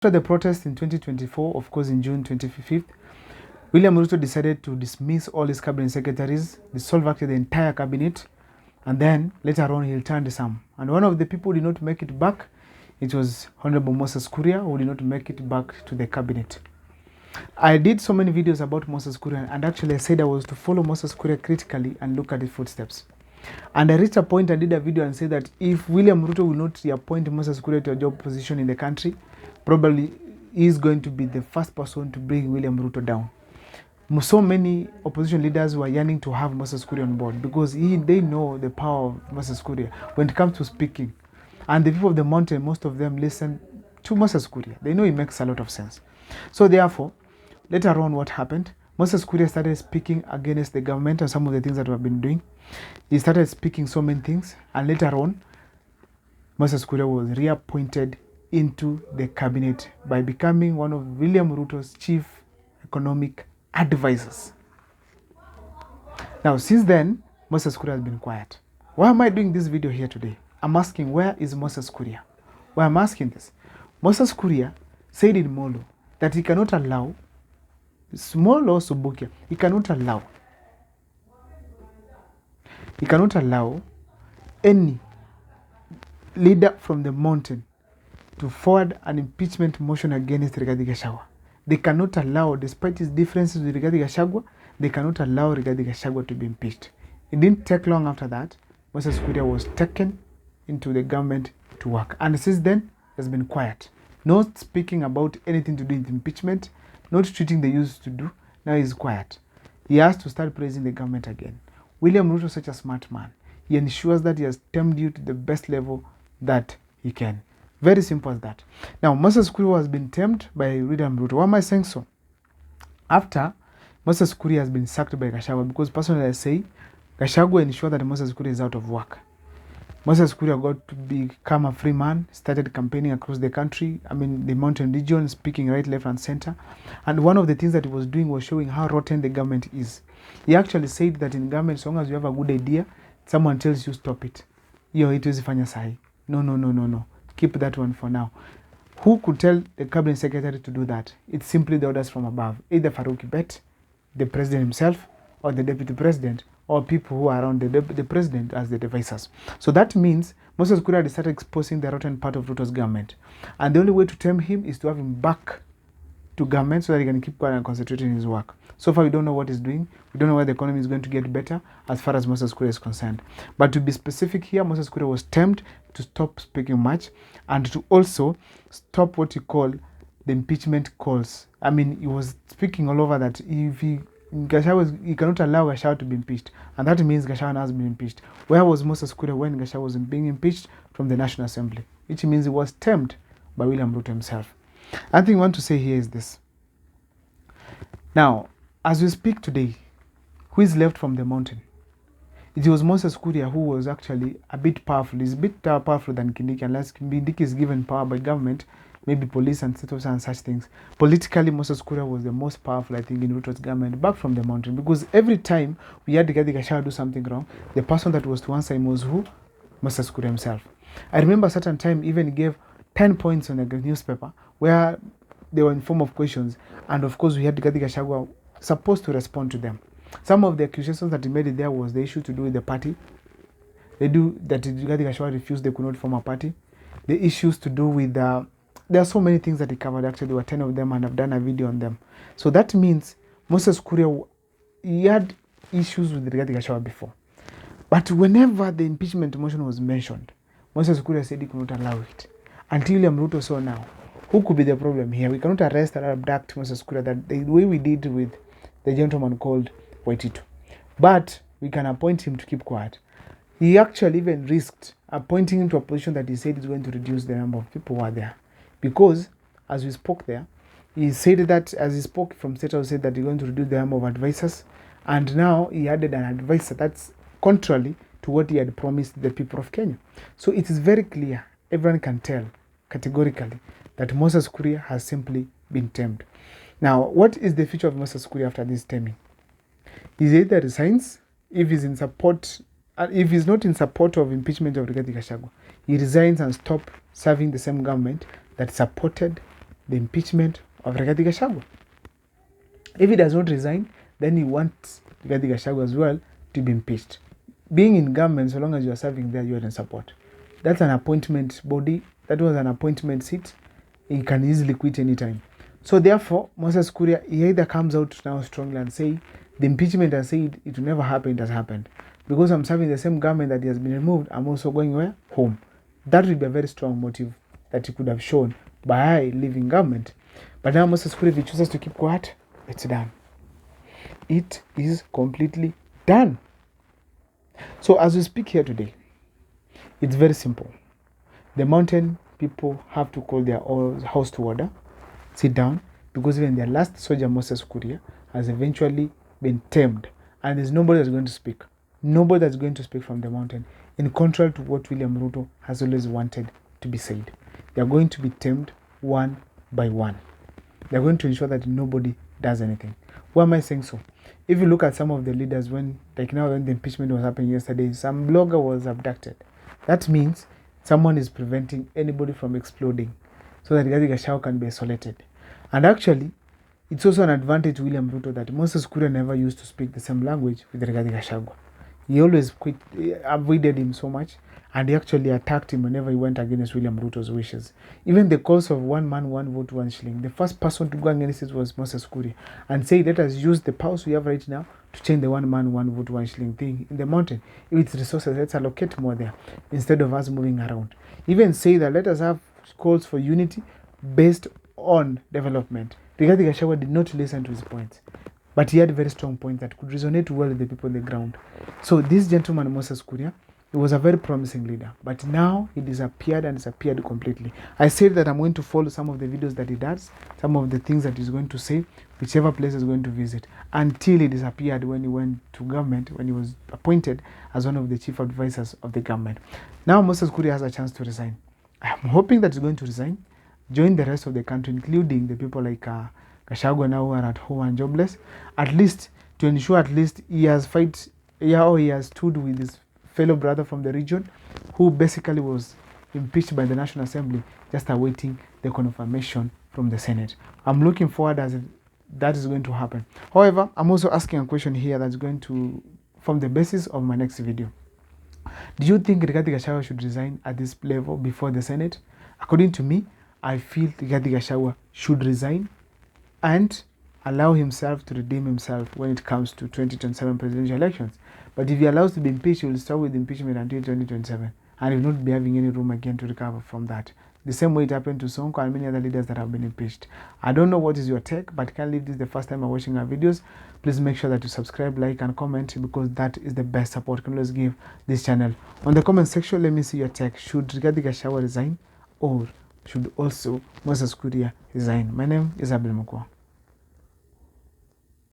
After the protest in 2024, of course in June 25th, William Ruto decided to dismiss all his cabinet secretaries, dissolve actually the entire cabinet, and then later on he returned some. And one of the people who did not make it back, it was Honorable Moses Kuria, who did not make it back to the cabinet. I did so many videos about Moses Kuria, and actually I said I was to follow Moses Kuria critically and look at his footsteps. And I reached a point, I did a video and said that if William Ruto will not reappoint Moses Kuria to a job position in the country, probably he is going to be the first person to bring William Ruto down. So many opposition leaders were yearning to have Moses Kuria on board because they know the power of Moses Kuria when it comes to speaking. And the people of the mountain, most of them listen to Moses Kuria. They know it makes a lot of sense. So therefore, later on what happened, Moses Kuria started speaking against the government and some of the things that we have been doing. He started speaking so many things, and later on, Moses Kuria was reappointed into the cabinet by becoming one of William Ruto's chief economic advisors. Now, since then, Moses Kuria has been quiet. Why am I doing this video here today? I'm asking, where is Moses Kuria? Why I'm asking this? Moses Kuria said in Molo that he cannot allow, small or Subukia, he cannot allow any leader from the mountain to forward an impeachment motion against Rigathi Gachagua. They cannot allow, despite his differences with Rigathi Gachagua, they cannot allow Rigathi Gachagua to be impeached. It didn't take long after that, Moses Kuria was taken into the government to work. And since then, he has been quiet. Not speaking about anything to do with impeachment, not treating the youth to do. Now he's quiet. He has to start praising the government again. William Ruto is such a smart man. He ensures that he has tamed you to the best level that he can. Very simple as that. Now, Moses Kuria has been tamed by William Ruto. Why am I saying so? After Moses Kuria has been sacked by Gachagua, because personally I say, Gachagua ensured that Moses Kuria is out of work. Moses Kuria got to become a free man, started campaigning across the country, the mountain region, speaking right, left, and center. And one of the things that he was doing was showing how rotten the government is. He actually said that in government, as long as you have a good idea, someone tells you stop it. It was fanya sahi. No. Keep that one for now. Who could tell the cabinet secretary to do that? It's simply the orders from above. Either Farouk Bet, the president himself, or the deputy president, or people who are around the president as the advisors. So that means Moses Kuria started exposing the rotten part of Ruto's government. And the only way to tame him is to have him back to government so that he can keep quiet and concentrate in his work. So far, we don't know what he's doing. We don't know where the economy is going to get better as far as Moses Kuria is concerned. But to be specific here, Moses Kuria was tamed to stop speaking much and to also stop what you call the impeachment calls. He was speaking all over that if he cannot allow Gachagua to be impeached, and that means Gachagua has been impeached. Where was Moses Kuria when Gachagua was being impeached? From the National Assembly, which means he was tamed by William Ruto himself. I think I want to say here is this. Now, as we speak today, who is left from the mountain? It was Moses Kuria who was actually a bit powerful. He's a bit powerful than Kindiki, unless Kindiki is given power by government, maybe police and state officers and such things. Politically, Moses Kuria was the most powerful, I think, in Ruto's government back from the mountain. Because every time we had Rigathi Gachagua do something wrong, the person that was to answer him was who? Moses Kuria himself. I remember a certain time even he gave 10 points on a newspaper where they were in form of questions. And of course, we had Rigathi Gachagua supposed to respond to them. Some of the accusations that he made there was the issue to do with the party. They do that Rigathi Gachagua refused, they could not form a party. The issues to do with there are so many things that he covered. Actually, there were 10 of them, and I've done a video on them. So that means Moses Kuria, he had issues with Rigathi Gachagua before. But whenever the impeachment motion was mentioned, Moses Kuria said he could not allow it. Until William Ruto saw now, who could be the problem here? We cannot arrest or abduct Moses Kuria the way we did with the gentleman called Waititu. But we can appoint him to keep quiet. He actually even risked appointing him to a position that he said is going to reduce the number of people who are there. Because, as we spoke there, he said that, as he spoke from State House, said that he's going to reduce the number of advisors. And now he added an advisor that's contrary to what he had promised the people of Kenya. So it is very clear, everyone can tell categorically that Moses Kuria has simply been tamed. Now, what is the future of Moses Kuria after this taming? He either resigns if he's in support, if he's not in support of impeachment of Rigathi Gachagua. He resigns and stops serving the same government that supported the impeachment of Rigathi Gachagua. If he does not resign, then he wants Rigathi Gachagua as well to be impeached. Being in government, so long as you are serving there, you are in support. That's an appointment body. That was an appointment seat. He can easily quit anytime. So therefore, Moses Kuria, he either comes out now strongly and say, the impeachment has said it will never happen, it has happened. Because I'm serving the same government that he has been removed, I'm also going where? Home. That would be a very strong motive that he could have shown by leaving government. But now Moses Kuria, if he chooses to keep quiet, it's done. It is completely done. So as we speak here today, it's very simple. The mountain people have to call their house to order, sit down, because even their last soldier, Moses Kuria, has eventually been tamed, and there's nobody that's going to speak. Nobody that's going to speak from the mountain, in contrary to what William Ruto has always wanted to be said. They're going to be tamed one by one. They're going to ensure that nobody does anything. Why am I saying so? If you look at some of the leaders, when the impeachment was happening yesterday, some blogger was abducted. That means someone is preventing anybody from exploding so that Rigathi Gachagua can be isolated. And actually, it's also an advantage to William Ruto that Moses Kuria never used to speak the same language with Rigathi Gachagua. He always avoided him so much, and he actually attacked him whenever he went against William Ruto's wishes. Even the calls of 1 man, 1 vote, 1 shilling, the first person to go against it was Moses Kuria and say, let us use the powers we have right now to change the 1 man, 1 vote, 1 shilling thing in the mountain. If it's resources, let's allocate more there instead of us moving around. Even say that let us have calls for unity based on development. Rigathi Gachagua did not listen to his points, but he had very strong points that could resonate well with the people on the ground. So this gentleman, Moses Kuria, he was a very promising leader, but now he disappeared completely. I said that I'm going to follow some of the videos that he does, some of the things that he's going to say, whichever place he's going to visit, until he disappeared when he went to government, when he was appointed as one of the chief advisors of the government. Now Moses Kuria has a chance to resign. I'm hoping that he's going to resign, join the rest of the country, including the people like Gachagua now who are at home and jobless, at least to ensure at least he has stood with his fellow brother from the region who basically was impeached by the National Assembly, just awaiting the confirmation from the Senate. I'm looking forward as that is going to happen. However, I'm also asking a question here that's going to form the basis of my next video. Do you think Rigathi Gachagua should resign at this level before the Senate? According to me, I feel Rigathi Gachagua should resign and allow himself to redeem himself when it comes to 2027 presidential elections. But if he allows to be impeached, he will start with impeachment until 2027 and he will not be having any room again to recover from that. The same way it happened to Sonko and many other leaders that have been impeached. I don't know what is your take, but can't leave this the first time you're watching our videos. Please make sure that you subscribe, like, and comment, because that is the best support you can always give this channel. On the comment section, let me see your take. Should Rigathi Gachagua resign, or should also Moses Kuria resign? My name is Abel Mukwa.